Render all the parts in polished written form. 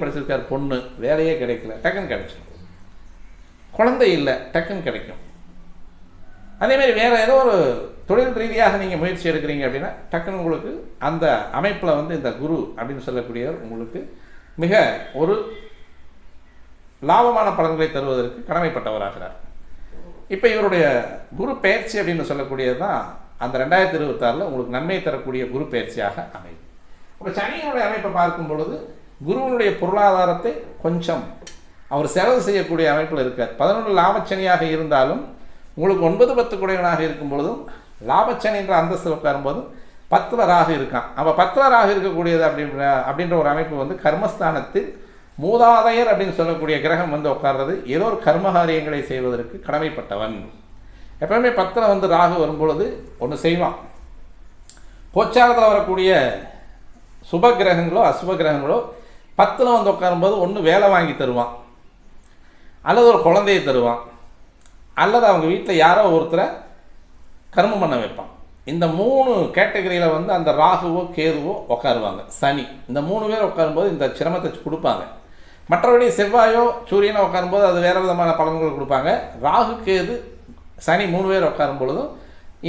படிச்சிருக்கார் பொண்ணு, வேலையே கிடைக்கல, டக்குன்னு கிடைச்சிடும். குழந்தை இல்லை, டக்குன்னு கிடைக்கும். அதேமாதிரி வேறு ஏதோ ஒரு தொழில் ரீதியாக நீங்கள் முயற்சி எடுக்கிறீங்க அப்படின்னா டக்குன்னு உங்களுக்கு அந்த அமைப்பில் வந்து இந்த குரு அப்படின்னு சொல்லக்கூடியவர் உங்களுக்கு மிக ஒரு லாபமான பலன்களை தருவதற்கு கடமைப்பட்டவராகிறார். இப்போ இவருடைய குரு பயிற்சி அப்படின்னு சொல்லக்கூடியது தான் அந்த 2026 உங்களுக்கு நன்மை தரக்கூடிய குரு பயிற்சியாக அமையும். இப்போ சனியினுடைய அமைப்பை பார்க்கும் பொழுது குருவனுடைய பொருளாதாரத்தை கொஞ்சம் அவர் செலவு செய்யக்கூடிய அமைப்பில் இருக்கார். 11 லாபச்சனியாக இருந்தாலும் உங்களுக்கு 9, 10 குடையவனாக இருக்கும் பொழுதும் லாபச்சனி என்ற அந்தஸ்தில் உட்காரும்போதும் 10 ராகு இருக்கான். அப்போ 10 ராகு இருக்கக்கூடியது அப்படின்ற ஒரு அமைப்பு வந்து கர்மஸ்தானத்தில் மூதாதையர் அப்படின்னு சொல்லக்கூடிய கிரகம் வந்து உட்கார்றது ஏதோ ஒரு கர்மகாரியங்களை செய்வதற்கு கடமைப்பட்டவன். எப்பவுமே 10 வந்து ராகு வரும்பொழுது ஒன்று செய்வான். கோச்சாரத்தில் வரக்கூடிய சுப கிரகங்களோ அசுப கிரகங்களோ 10 வந்து உட்காரும்போது ஒன்று வேலை வாங்கி தருவான், அல்லது ஒரு குழந்தையை தருவான், அல்லது அவங்க வீட்டில் யாரோ ஒருத்தரை கர்மம் பண்ண வைப்பான். இந்த 3 கேட்டகரியில் வந்து அந்த ராகுவோ கேதுவோ உட்காருவாங்க. சனி இந்த 3 பேர் உட்காரும்போது இந்த சிரமத்தை கொடுப்பாங்க. மற்றபடி செவ்வாயோ சூரியனோ உட்காரும்போது அது வேறு விதமான பலன்கள் கொடுப்பாங்க. ராகு கேது சனி 3 பேர் உட்காரும் பொழுதும்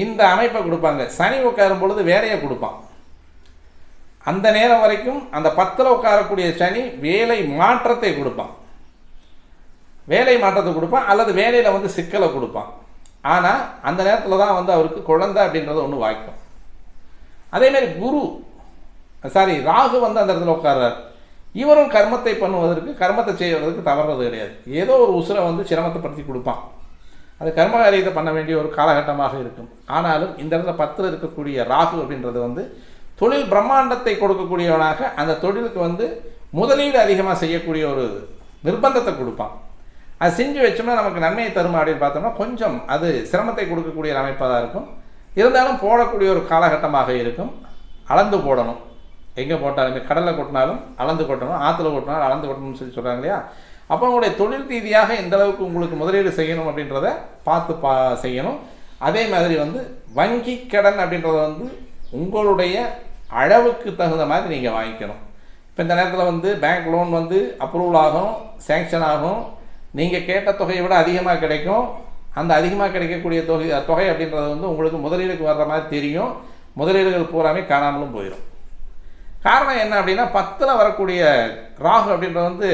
இந்த அமைப்பை கொடுப்பாங்க. சனி உட்காரும் பொழுது வேலையை கொடுப்பான். அந்த நேரம் வரைக்கும் அந்த 10 உட்காரக்கூடிய சனி வேலை மாற்றத்தை கொடுப்பான், வேலை மாற்றத்தை கொடுப்பான், அல்லது வேலையில் வந்து சிக்கலை கொடுப்பான். ஆனால் அந்த நேரத்தில் தான் வந்து அவருக்கு குழந்தை அப்படின்றது ஒன்று வாய்க்கும். அதேமாதிரி ராகு வந்து அந்த இடத்துல உட்கார்றார். இவரும் கர்மத்தை பண்ணுவதற்கு கர்மத்தை செய்வதற்கு தவறுறது கிடையாது. ஏதோ ஒரு உசுரை வந்து சிரமத்தைப்படுத்தி கொடுப்பான். அது கர்மகாரியத்தை பண்ண வேண்டிய ஒரு காலகட்டமாக இருக்கும். ஆனாலும் இந்த இடத்துல 10 இருக்கக்கூடிய ராகு அப்படின்றது வந்து தொழில் பிரம்மாண்டத்தை கொடுக்கக்கூடியவனாக அந்த தொழிலுக்கு வந்து முதலீடு அதிகமாக செய்யக்கூடிய ஒரு நிர்பந்தத்தை கொடுப்பான். அது செஞ்சு வச்சோம்னா நமக்கு நன்மையை தருமா அப்படின்னு பார்த்தோம்னா கொஞ்சம் அது சிரமத்தை கொடுக்கக்கூடிய அமைப்பாக தான் இருக்கும். இருந்தாலும் போடக்கூடிய ஒரு காலகட்டமாக இருக்கும். அளந்து போடணும். எங்கே போட்டாலுமே கடலில் கொட்டினாலும் அளந்து கொட்டணும், ஆற்றுல கொட்டினாலும் அளந்து கொட்டணும்னு சொல்கிறாங்க இல்லையா? அப்போ உங்களுடைய தொழில் ரீதியாக எந்த அளவுக்கு உங்களுக்கு முதலீடு செய்யணும் அப்படின்றத பார்த்து செய்யணும். அதே மாதிரி வந்து வங்கி கடன் அப்படின்றத வந்து உங்களுடைய அளவுக்கு தகுந்த மாதிரி நீங்கள் வாங்கிக்கணும். இப்போ இந்த நேரத்தில் வந்து பேங்க் லோன் வந்து அப்ரூவல் ஆகும், சேங்ஷன் ஆகும், நீங்கள் கேட்ட தொகையை விட அதிகமாக கிடைக்கும். அந்த அதிகமாக கிடைக்கக்கூடிய தொகை அப்படின்றது வந்து உங்களுக்கு முதலீடுக்கு வர்ற மாதிரி தெரியும். முதலீடுகள் பூராமே காணாமலும் போயிடும். காரணம் என்ன அப்படின்னா 10 வரக்கூடிய ராகு அப்படின்றது வந்து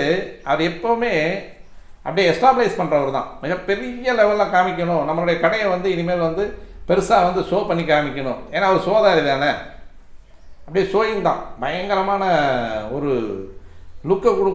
அது எப்போவுமே அப்படியே எஸ்டாப்ளைஸ் பண்ணுறவர் தான். மிகப்பெரிய லெவலில் காமிக்கணும், நம்மளுடைய கடையை வந்து இனிமேல் வந்து பெருசாக வந்து ஷோ பண்ணி காமிக்கணும். ஏன்னா அவர் சோதாரி தானே, அப்படியே ஷோயிங் தான், பயங்கரமான ஒரு லுக்கை